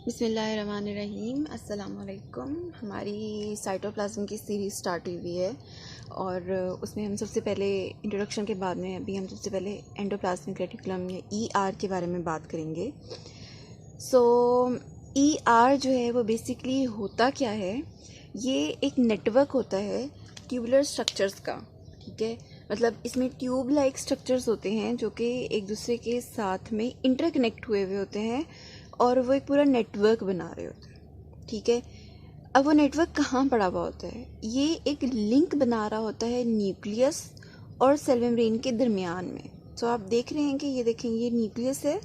बिस्मिल्लाहिर्रहमानिर्रहीम। अस्सलाम वालेकुम। हमारी साइटोप्लाज्म की सीरीज़ स्टार्ट हुई है और उसमें हम सबसे पहले इंट्रोडक्शन के बाद में अभी हम सबसे पहले एंडोप्लाज्मिक रेटिकुलम या ईआर के बारे में बात करेंगे। ईआर जो है वो बेसिकली होता क्या है, ये एक नेटवर्क होता है ट्यूबुलर स्ट्रक्चर्स का। ठीक है, मतलब इसमें ट्यूब लाइक स्ट्रक्चर्स होते हैं जो कि एक दूसरे के साथ में इंटरकनेक्ट हुए हुए होते हैं और वो एक पूरा नेटवर्क बना रहे होते हैं। ठीक है, अब वो नेटवर्क कहाँ पड़ा हुआ होता है, ये एक लिंक बना रहा होता है न्यूक्लियस और सेल मेम्ब्रेन के दरमियान में। तो आप देख रहे हैं कि ये देखेंगे, ये न्यूक्लियस है,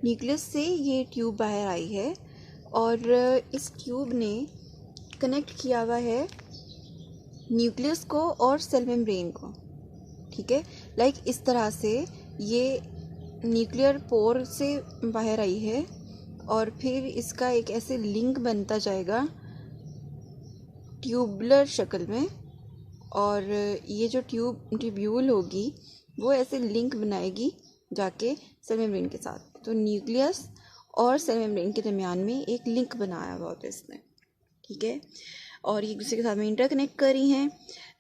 न्यूक्लियस से ये ट्यूब बाहर आई है और इस ट्यूब ने कनेक्ट किया हुआ है न्यूक्लियस को और सेल मेम्ब्रेन को। ठीक है, लाइक इस तरह से ये न्यूक्लियर पोर से बाहर आई है और फिर इसका एक ऐसे लिंक बनता जाएगा ट्यूबुलर शक्ल में, और ये जो ट्यूब्यूल होगी वो ऐसे लिंक बनाएगी जाके सेल मेम्ब्रेन के साथ। तो न्यूक्लियस और सेल मेम्ब्रेन के दरमियान में एक लिंक बनाया हुआ होता है इसने। ठीक है, और ये एक दूसरे के साथ में इंटरकनेक्ट कर रही हैं।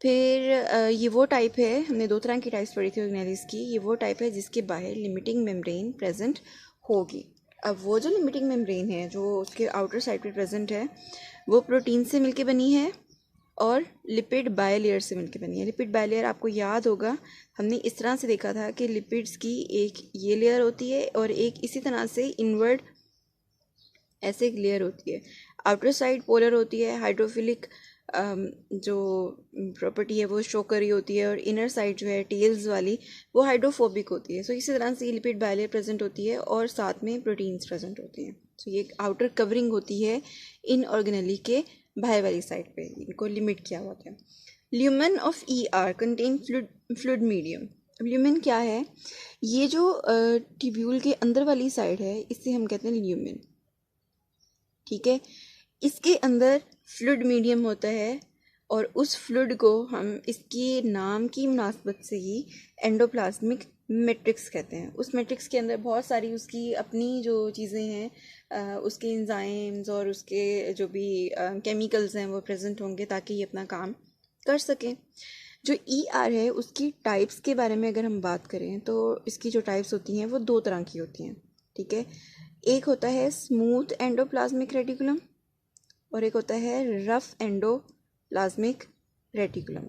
फिर ये वो टाइप है, हमने दो तरह की टाइप्स पढ़ी थी ऑर्गेनेलिस की। ये वो टाइप है जिसके बाहर लिमिटिंग मेम्ब्रेन प्रेजेंट होगी। अब वो जो लिमिटिंग मेम्ब्रेन है जो उसके आउटर साइड पे प्रेजेंट है, वो प्रोटीन से मिलके बनी है और लिपिड बायलेयर से मिलके बनी है। लिपिड बायलेयर आपको याद होगा, हमने इस तरह से देखा था कि लिपिड्स की एक ये लेयर होती है और एक इसी तरह से इनवर्ड ऐसे एक लेयर होती है। आउटर साइड पोलर होती है, हाइड्रोफिलिक जो प्रॉपर्टी है वो शो कर रही होती है, और इनर साइड जो है टेल्स वाली वो हाइड्रोफोबिक होती है। सो इसी तरह से लिपिड बायलेयर प्रेजेंट होती है और साथ में प्रोटीन्स प्रेजेंट होते हैं। सो ये आउटर कवरिंग होती है इन ऑर्गेनेली के बाहर वाली साइड पे, इनको लिमिट किया हुआ होता है। Lumen of ER contain fluid medium. अब ल्यूमेन क्या है, ये जो ट्यूब्यूल के अंदर वाली साइड है इसे हम कहते हैं ल्यूमेन। ठीक है, इसके अंदर फ्लूइड मीडियम होता है और उस फ्लूइड को हम इसके नाम की मुनासबत से ही एंडोप्लाज्मिक मैट्रिक्स कहते हैं। उस मैट्रिक्स के अंदर बहुत सारी उसकी अपनी जो चीज़ें हैं, उसके एंजाइम्स और उसके जो भी केमिकल्स हैं वो प्रेजेंट होंगे ताकि ये अपना काम कर सकें। जो ईआर है उसकी टाइप्स के बारे में अगर हम बात करें तो इसकी जो टाइप्स होती हैं वो दो तरह की होती हैं। ठीक है, एक होता है स्मूथ एंडोप्लाज्मिक रेटिकुलम और एक होता है रफ एंडोप्लाज्मिक रेटिकुलम।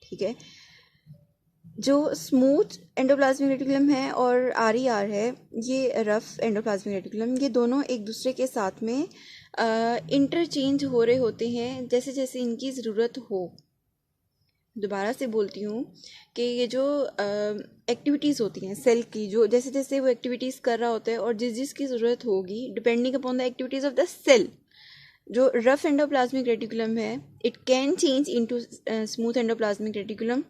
ठीक है, जो स्मूथ एंडोप्लाज्मिक रेटिकुलम है और आरईआर है, ये रफ एंडोप्लाज्मिक रेटिकुलम, ये दोनों एक दूसरे के साथ में इंटरचेंज हो रहे होते हैं जैसे जैसे इनकी ज़रूरत हो। दोबारा से बोलती हूँ कि ये जो एक्टिविटीज़ होती हैं सेल की, जो जैसे जैसे वो एक्टिविटीज़ कर रहा होता है और जिस जिसकी ज़रूरत होगी depending upon the activities of the cell, जो रफ एंडोप्लाज्मिक रेटिकुलम है it can change into smooth endoplasmic reticulum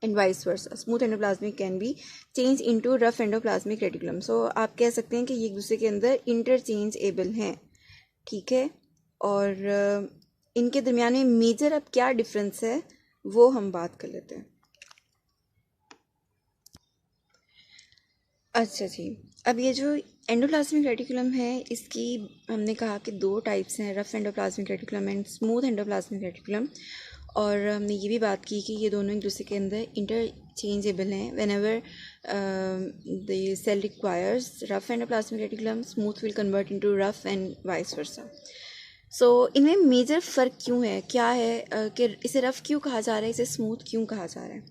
and vice versa. Smooth endoplasmic can be change into rough endoplasmic reticulum. So आप कह सकते हैं कि ये एक दूसरे के अंदर इंटरचेंजेबल हैं। ठीक है, और इनके दरमियान में मेजर अब क्या डिफरेंस है वो हम बात कर लेते हैं। अच्छा जी, अब ये जो एंडोप्लाज्मिक रेटिकुलम है इसकी हमने कहा कि दो टाइप्स हैं, rough endoplasmic reticulum and smooth endoplasmic reticulum. और हमने ये भी बात की कि ये दोनों एक दूसरे के अंदर इंटरचेंजेबल हैं। Whenever the cell requires rough endoplasmic reticulum, smooth will convert into rough and vice versa. So इनमें मेजर फ़र्क क्यों है, क्या है कि इसे रफ़ क्यों कहा जा रहा है, इसे स्मूथ क्यों कहा जा रहा है।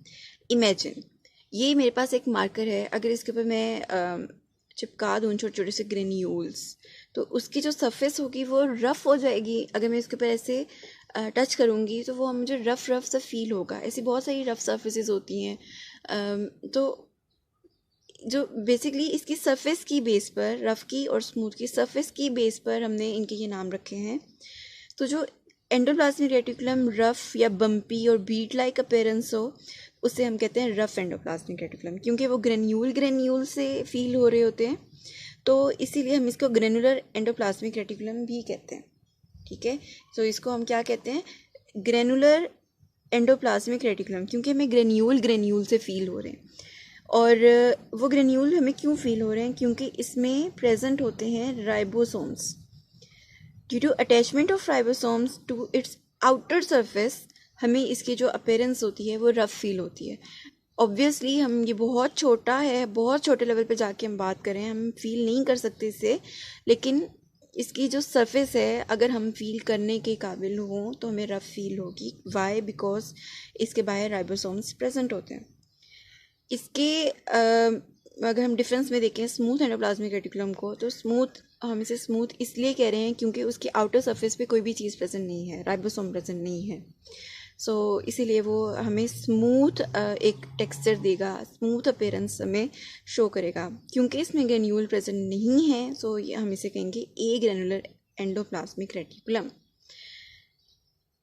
इमेजिन ये मेरे पास एक मार्कर है, अगर इसके ऊपर मैं चिपका दूँ छोटे छोटे से ग्रेन्यूल्स, तो उसकी जो सरफेस होगी वो रफ़ हो जाएगी। अगर मैं इसके ऊपर ऐसे टच करूँगी तो वो मुझे रफ़ रफ़ सा फील होगा। ऐसी बहुत सारी रफ़ सरफेसेस होती हैं। तो जो बेसिकली इसकी सरफेस की बेस पर, रफ़ की और स्मूथ की सरफेस की बेस पर हमने इनके ये नाम रखे हैं। तो जो एंडोप्लाज्मिक रेटिकुलम रफ़ या बम्पी और बीट लाइक अपीयरेंस हो उसे हम कहते हैं रफ़ एंडोप्लाज्मिक रेटिकुलम, क्योंकि वो ग्रेन्यूल से फील हो रहे होते हैं, तो इसीलिए हम इसको ग्रेनुलर एंडोप्लाज्मिक रेटिकुलम भी कहते हैं। ठीक है, तो इसको हम क्या कहते हैं, ग्रेनुलर एंडोप्लाज्मिक रेटिकुलम, क्योंकि हमें ग्रेन्यूल से फील हो रहे हैं। और वो ग्रेन्यूल हमें क्यों फील हो रहे हैं, क्योंकि इसमें प्रेजेंट होते हैं ribosomes. Due to attachment of ribosomes to its outer surface हमें इसकी जो अपीयरेंस होती है वो रफ फील होती है। ऑब्वियसली हम ये बहुत छोटा है, बहुत छोटे लेवल पे जाके हम बात करें, हम फील नहीं कर सकते इसे, लेकिन इसकी जो सरफेस है अगर हम फील करने के काबिल हों तो हमें रफ फील होगी। वाई? बिकॉज इसके बाहर राइबोसोम्स प्रेजेंट होते हैं। इसके अगर हम डिफरेंस में देखें स्मूथ एंडोप्लाज्मिक रेटिकुलम को, तो स्मूथ, हम इसे स्मूथ इसलिए कह रहे हैं क्योंकि उसकी आउटर सरफेस पे कोई भी चीज़ प्रेजेंट नहीं है, राइबोसोम प्रेजेंट नहीं है। सो इसीलिए वो हमें स्मूथ एक टेक्सचर देगा, स्मूथ अपीयरेंस हमें शो करेगा। क्योंकि इसमें ग्रेन्यूल प्रेजेंट नहीं है, सो ये हम इसे कहेंगे ए ग्रेनुलर एंडोप्लाज्मिक रेटिकुलम।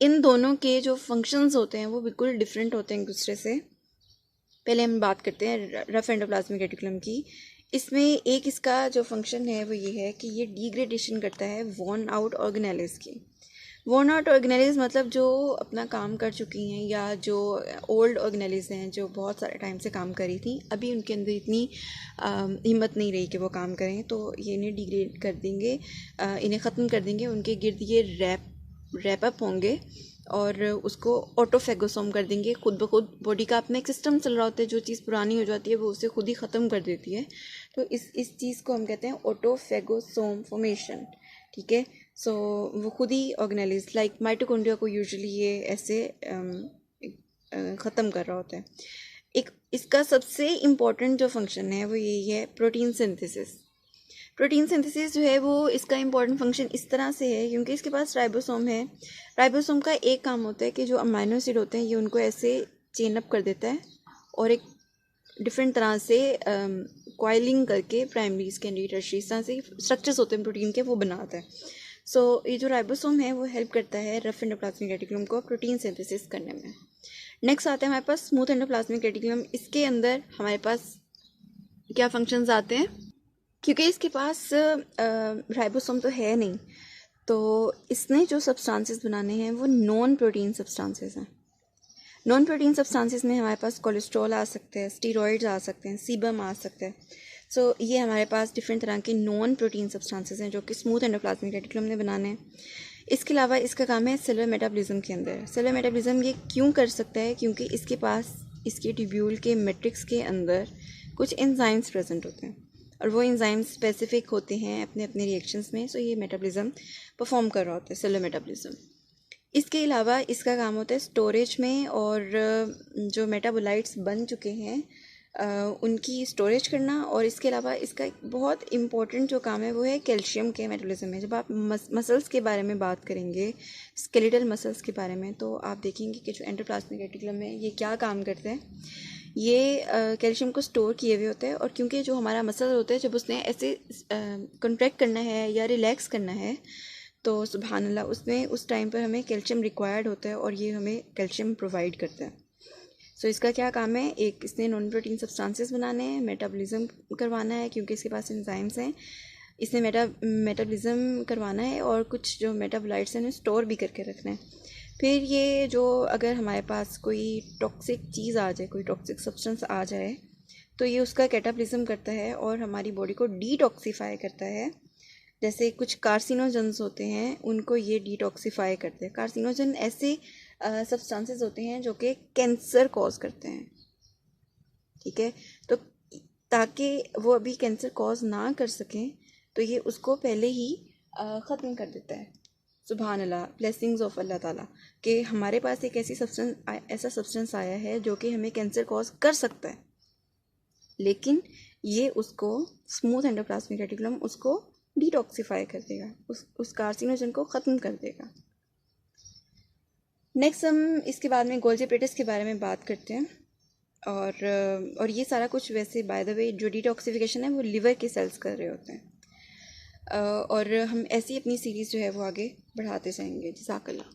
इन दोनों के जो फंक्शंस होते हैं वो बिल्कुल डिफरेंट होते हैं एक दूसरे से। पहले हम बात करते हैं रफ एंडोप्लाज्मिक रेटिकुलम की। इसमें एक इसका जो फंक्शन है वो ये है कि ये डिग्रेडेशन करता है वॉर्न आउट ऑर्गेनेल्स की। वॉर्न आउट ऑर्गेनेल्स मतलब जो अपना काम कर चुकी हैं या जो ओल्ड ऑर्गेनेल्स हैं जो बहुत सारे टाइम से काम करी थी, अभी उनके अंदर इतनी हिम्मत नहीं रही कि वो काम करें, तो ये इन्हें डिग्रेड कर देंगे, इन्हें ख़त्म कर देंगे, उनके गिर्द ये रैप अप होंगे और उसको ऑटोफेगोसोम कर देंगे। खुद ब खुद बॉडी का अपना एक सिस्टम चल रहा होता है, जो चीज़ पुरानी हो जाती है वो उसे खुद ही ख़त्म कर देती है। तो इस चीज़ को हम कहते हैं ऑटोफेगोसोम फॉर्मेशन। ठीक है, सो वो खुद ही ऑर्गेनेल्स लाइक माइटोकॉन्ड्रिया को यूजुअली ये ऐसे ख़त्म कर रहा होता है। एक इसका सबसे इम्पॉर्टेंट जो फंक्शन है वो यही है प्रोटीन सिंथेसिस। प्रोटीन सिंथेसिस जो है वो इसका इम्पॉर्टेंट फंक्शन इस तरह से है क्योंकि इसके पास राइबोसोम है। राइबोसोम का एक काम होता है कि जो अमाइनो एसिड होते हैं ये उनको ऐसे चेन अप कर देता है और एक डिफरेंट तरह से कॉइलिंग करके प्राइमरी सेकेंडरी टर्शियरी इस तरह से स्ट्रक्चर्स होते हैं प्रोटीन के, वो बनाता है। सो ये जो राइबोसोम है वो हेल्प करता है रफ एंडोप्लाज्मिक रेटिकुलम को प्रोटीन सिंथेसिस करने में। नेक्स्ट आते हैं हमारे पास स्मूथ एंडोप्लाज्मिक रेटिकुलम। इसके अंदर हमारे पास क्या फंक्शंस आते हैं, क्योंकि इसके पास राइबोसोम तो है नहीं, तो इसने जो सब्सटेंसेस बनाने हैं वो नॉन प्रोटीन सब्सटेंसेस हैं। नॉन प्रोटीन सब्सटेंसेस में हमारे पास कोलेस्ट्रॉल आ सकते हैं, स्टीरॉइड्स आ सकते हैं, सीबम आ सकते हैं। सो ये हमारे पास डिफरेंट तरह के नॉन प्रोटीन सब्सटेंसेस हैं जो कि स्मूथ एंडोप्लाज्मिक रेटिकुलम ने बनाने हैं। इसके अलावा इसका काम है सेलुलर मेटाबॉलिज्म के अंदर। सेलुलर मेटाबॉलिज्म ये क्यों कर सकता है, क्योंकि इसके पास इसके ट्यूब्यूल के मैट्रिक्स के अंदर कुछ एंजाइम्स प्रेजेंट होते हैं और वो एंजाइम्स स्पेसिफिक होते हैं अपने अपने रिएक्शंस में। सो ये मेटाबॉलिज्म परफॉर्म कर रहा होता है सेलुलर मेटाबॉलिज्म। इसके अलावा इसका काम होता है स्टोरेज में, और जो मेटाबोलाइट्स बन चुके हैं उनकी स्टोरेज करना। और इसके अलावा इसका एक बहुत इम्पॉर्टेंट जो काम है वो है कैल्शियम के मेटाबॉलिज्म में। जब आप मसल्स के बारे में बात करेंगे, स्केलेटल मसल्स के बारे में, तो आप देखेंगे कि जो एंडोप्लाज्मिक रेटिकुलम है ये क्या काम करते हैं। ये कैल्शियम को स्टोर किए हुए होते हैं, और क्योंकि जो हमारा मसल होता है जब उसने ऐसे कॉन्ट्रैक्ट करना है या रिलैक्स करना है तो सुभान अल्लाह उसमें उस टाइम पर हमें कैल्शियम रिक्वायर्ड होता है और ये हमें कैल्शियम प्रोवाइड करता है। सो इसका क्या काम है, एक इसने नॉन प्रोटीन सब्सटेंसेस बनाने हैं, मेटाबॉलिज्म करवाना है क्योंकि इसके पास एंजाइम्स हैं, इसने मेटाबॉलिज्म करवाना है और कुछ जो मेटाबोलाइट्स हैं उन्हें स्टोर भी करके रखना है। फिर ये जो अगर हमारे पास कोई टॉक्सिक चीज़ आ जाए, कोई टॉक्सिक सब्सटेंस आ जाए, तो ये उसका कैटाबॉलिज्म करता है और हमारी बॉडी को डिटॉक्सिफाई करता है। जैसे कुछ कार्सिनोजेंस होते हैं उनको ये डिटॉक्सिफाई करते हैं। कार्सिनोजन ऐसे सब्सटेंसेस होते हैं जो कि कैंसर कॉज करते हैं। ठीक है, तो ताकि वो अभी कैंसर कॉज ना कर सकें तो ये उसको पहले ही ख़त्म कर देता है। सुभान अल्लाह, ब्लेसिंग्स ऑफ अल्लाह ताला कि हमारे पास एक ऐसा सब्सटेंस आया है जो कि हमें कैंसर कॉज कर सकता है, लेकिन ये उसको स्मूथ एंडोप्लाज्मिक रेटिकुलम उसको डिटॉक्सिफाई कर देगा, उस कार्सिनोजन को ख़त्म कर देगा। नेक्स्ट हम इसके बाद में गोल्जी एपरेटस के बारे में बात करते हैं। और ये सारा कुछ वैसे बाय द वे जो डिटॉक्सिफिकेशन है वो लिवर के सेल्स कर रहे होते हैं। और हम ऐसी अपनी सीरीज़ जो है वो आगे बढ़ाते जाएंगे। जज़ाकल्लाह।